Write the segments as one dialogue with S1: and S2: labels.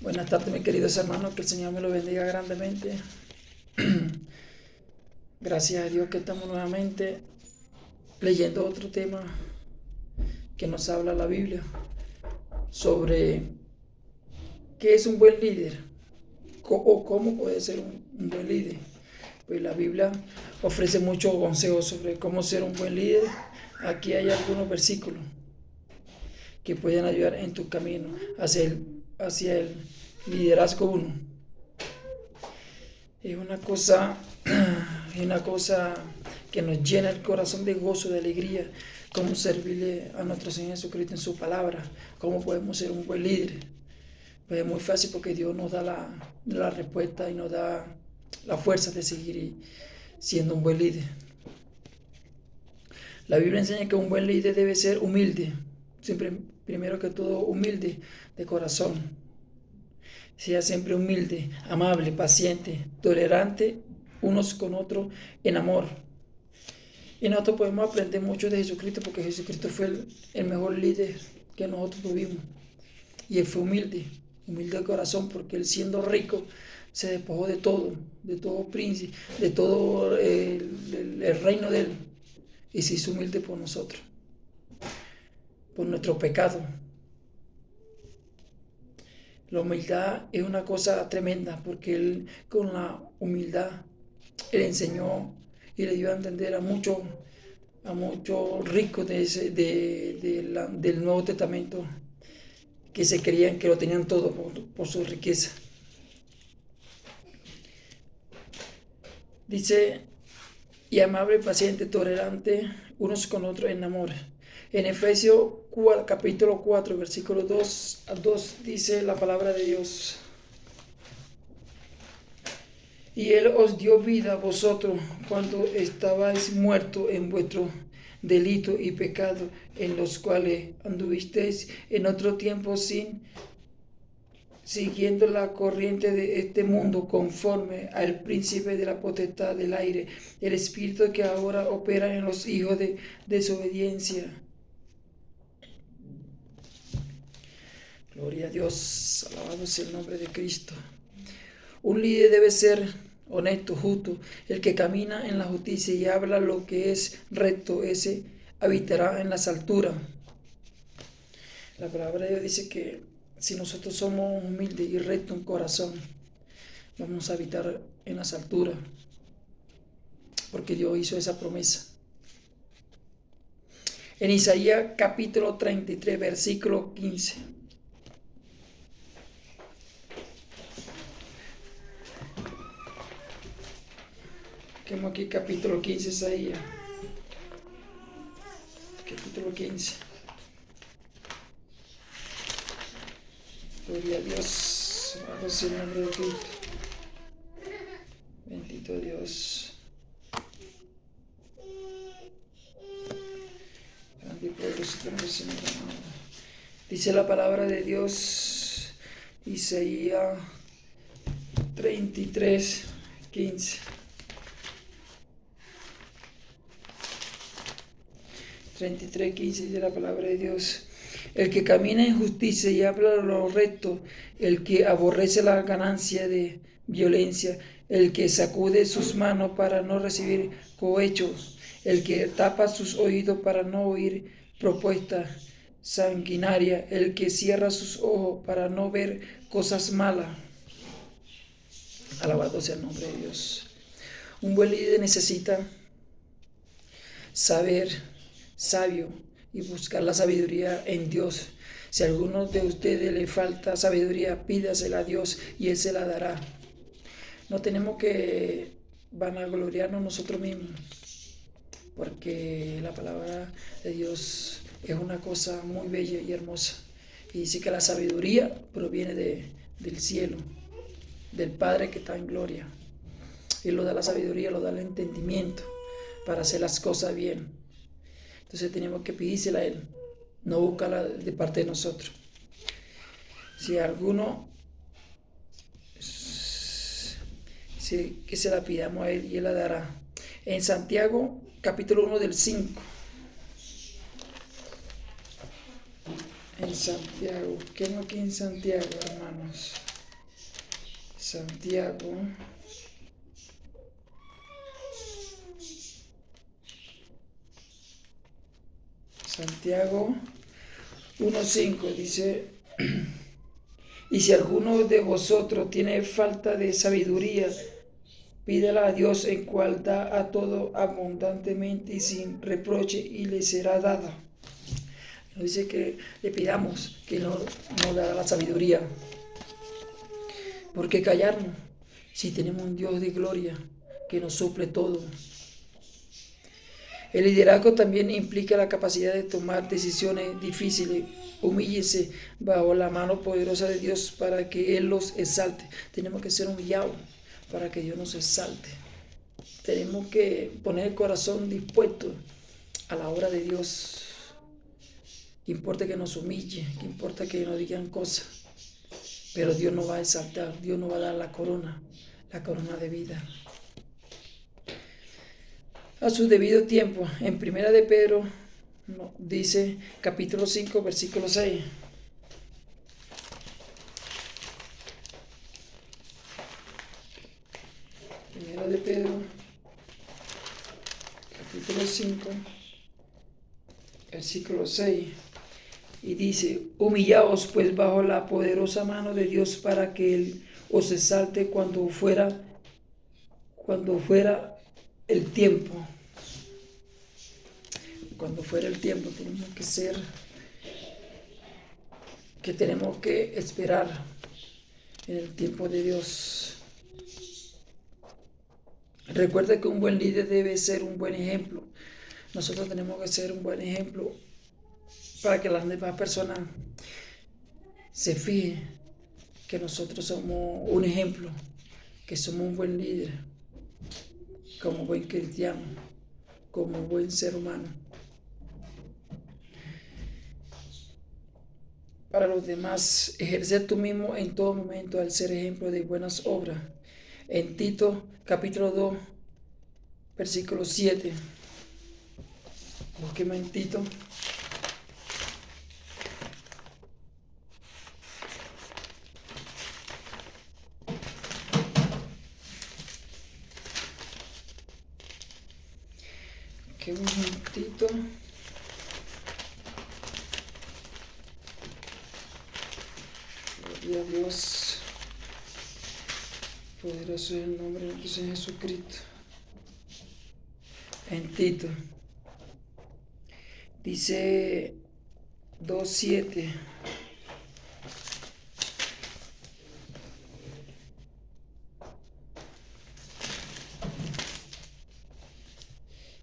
S1: Buenas tardes, mis queridos hermanos, que el Señor me lo bendiga grandemente. Gracias a Dios que estamos nuevamente leyendo otro tema que nos habla la Biblia sobre qué es un buen líder o cómo puede ser un buen líder. Pues la Biblia ofrece muchos consejos sobre cómo ser un buen líder. Aquí hay algunos versículos que pueden ayudar en tu camino hacia el liderazgo uno. Es una cosa, es una cosa que nos llena el corazón de gozo, de alegría, cómo servirle a nuestro Señor Jesucristo en su palabra, cómo podemos ser un buen líder. Pues es muy fácil porque Dios nos da la respuesta y nos da la fuerza de seguir siendo un buen líder. La Biblia enseña que un buen líder debe ser humilde, siempre, primero que todo humilde de corazón. Sea siempre humilde, amable, paciente, tolerante unos con otros en amor. Y nosotros podemos aprender mucho de Jesucristo porque Jesucristo fue el mejor líder que nosotros tuvimos. Y él fue humilde de corazón, porque él, siendo rico, se despojó de todo príncipe, de todo el reino de él, y se hizo humilde por nosotros, por nuestro pecado. La humildad es una cosa tremenda, porque él, con la humildad, él enseñó y le dio a entender a muchos ricos del Nuevo Testamento, que se creían que lo tenían todo por su riqueza. Dice: y amable, paciente, tolerante unos con otros en amor. En Efesios capítulo 4, versículo 2 a 2 dice la palabra de Dios: y Él os dio vida a vosotros cuando estabais muertos en vuestro delito y pecado, en los cuales anduvisteis en otro tiempo siguiendo la corriente de este mundo, conforme al príncipe de la potestad del aire, el espíritu que ahora opera en los hijos de desobediencia. Gloria a Dios, alabado sea el nombre de Cristo. Un líder debe ser honesto, justo. El que camina en la justicia y habla lo que es recto, ese habitará en las alturas. La palabra de Dios dice que si nosotros somos humildes y rectos en corazón, vamos a habitar en las alturas, porque Dios hizo esa promesa. En Isaías capítulo 33, versículo 15. Tenemos aquí capítulo 15, Isaías. Capítulo 15. Gloria a Dios. Alabado sea el nombre de Cristo. Bendito Dios. Grande y poderoso Señor. Dice la palabra de Dios, Isaías 33, 15. 33:15 dice la palabra de Dios: el que camina en justicia y habla lo recto, el que aborrece la ganancia de violencia, el que sacude sus manos para no recibir cohechos, el que tapa sus oídos para no oír propuestas sanguinarias, el que cierra sus ojos para no ver cosas malas. Alabado sea el nombre de Dios. Un buen líder necesita sabio y buscar la sabiduría en Dios. Si a alguno de ustedes le falta sabiduría, pídasela a Dios y Él se la dará. No tenemos que vanagloriarnos nosotros mismos, porque la palabra de Dios es una cosa muy bella y hermosa. Y dice que la sabiduría proviene del cielo, del Padre que está en gloria. Él lo da la sabiduría, lo da el entendimiento para hacer las cosas bien. Entonces tenemos que pedírsela a Él, no buscarla de parte de nosotros. Si alguno, que se la pidamos a Él y Él la dará. En Santiago, capítulo 1 del 5. En Santiago, ¿qué no aquí en Santiago, hermanos? Santiago. Santiago 1:5 dice, y si alguno de vosotros tiene falta de sabiduría, pídela a Dios, en cual da a todo abundantemente y sin reproche, y le será dada. Nos dice que le pidamos, que nos dará la sabiduría. ¿Por qué callarnos? Si tenemos un Dios de gloria que nos suple todo. El liderazgo también implica la capacidad de tomar decisiones difíciles. Humíllese bajo la mano poderosa de Dios para que Él los exalte. Tenemos que ser humillados para que Dios nos exalte. Tenemos que poner el corazón dispuesto a la obra de Dios. Que importa que nos humille, que importa que nos digan cosas. Pero Dios nos va a exaltar, Dios nos va a dar la corona de vida. A su debido tiempo, en Primera de Pedro, dice capítulo 5, versículo 6. Primera de Pedro, capítulo 5, versículo 6. Y dice, humillaos pues bajo la poderosa mano de Dios para que Él os exalte cuando fuera el tiempo. Cuando fuera el tiempo tenemos que esperar en el tiempo de Dios. Recuerda que un buen líder debe ser un buen ejemplo. Nosotros tenemos que ser un buen ejemplo para que las demás personas se fijen que nosotros somos un ejemplo, que somos un buen líder, como buen cristiano, como buen ser humano. Para los demás, ejercer tú mismo en todo momento al ser ejemplo de buenas obras. En Tito, capítulo 2, versículo 7. Búsqueme en Tito. Que un momentito. Gloria a Dios. Poderoso es el nombre de nuestro Señor Jesucristo. En Tito. Dice 2:7.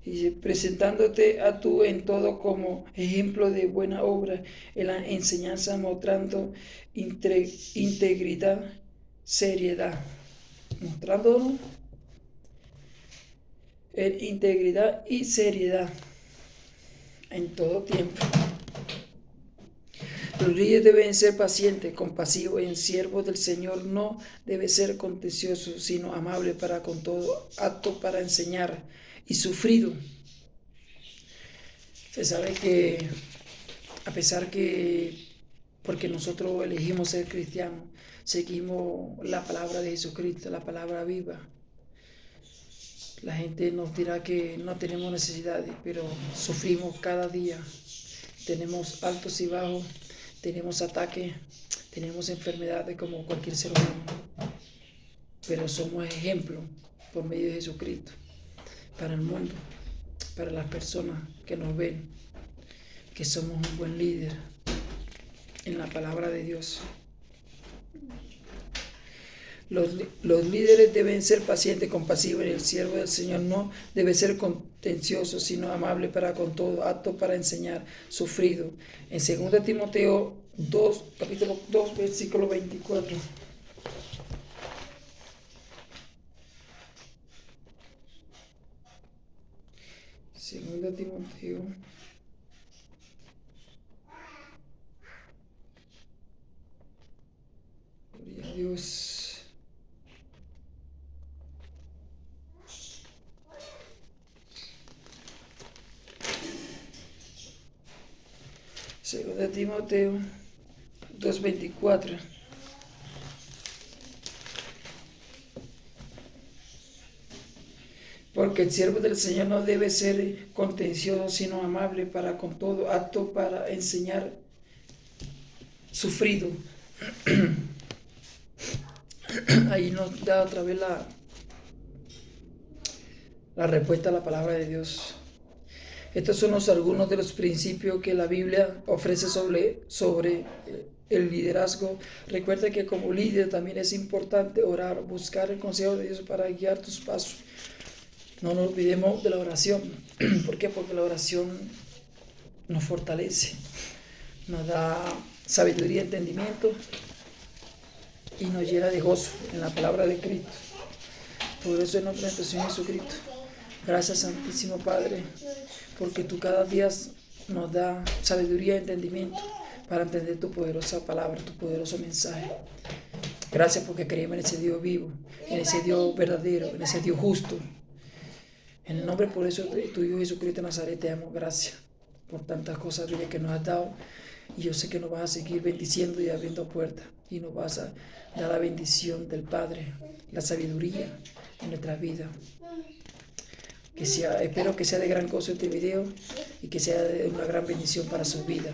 S1: Dice, presentándote a tú en todo como ejemplo de buena obra, en la enseñanza mostrando integridad, seriedad. Mostrándonos en integridad y seriedad en todo tiempo. Los líderes deben ser pacientes, compasivos y siervos del Señor. No debe ser contencioso, sino amable para con todo, apto para enseñar y sufrido. Se sabe que a pesar que, porque nosotros elegimos ser cristianos, seguimos la palabra de Jesucristo, la palabra viva. La gente nos dirá que no tenemos necesidades, pero sufrimos cada día. Tenemos altos y bajos, tenemos ataques, tenemos enfermedades como cualquier ser humano. Pero somos ejemplo por medio de Jesucristo para el mundo, para las personas que nos ven, que somos un buen líder en la palabra de Dios. Los líderes deben ser pacientes, compasivos, y el siervo del Señor no debe ser contencioso, sino amable para con todo, apto para enseñar, sufrido. En 2 Timoteo 2, capítulo 2, versículo 24. Segunda Timoteo. Gloria a Dios. Segunda Timoteo 2:24. Porque el siervo del Señor no debe ser contencioso, sino amable para con todo, apto para enseñar, sufrido. Ahí nos da otra vez la respuesta a la palabra de Dios. Estos son algunos de los principios que la Biblia ofrece sobre el liderazgo. Recuerda que como líder también es importante orar, buscar el consejo de Dios para guiar tus pasos. No nos olvidemos de la oración. ¿Por qué? Porque la oración nos fortalece, nos da sabiduría, entendimiento y nos llena de gozo en la palabra de Cristo. Por eso en nombre de nuestro Señor Jesucristo. Gracias, Santísimo Padre, porque tú cada día nos da sabiduría y entendimiento para entender tu poderosa palabra, tu poderoso mensaje. Gracias porque creemos en ese Dios vivo, en ese Dios verdadero, en ese Dios justo. En el nombre por eso de tu Hijo Jesucristo de Nazaret te damos gracias por tantas cosas bellas que nos has dado. Y yo sé que nos vas a seguir bendiciendo y abriendo puertas. Y nos vas a dar la bendición del Padre, la sabiduría en nuestra vida. Espero que sea de gran gozo este video y que sea de una gran bendición para su vida.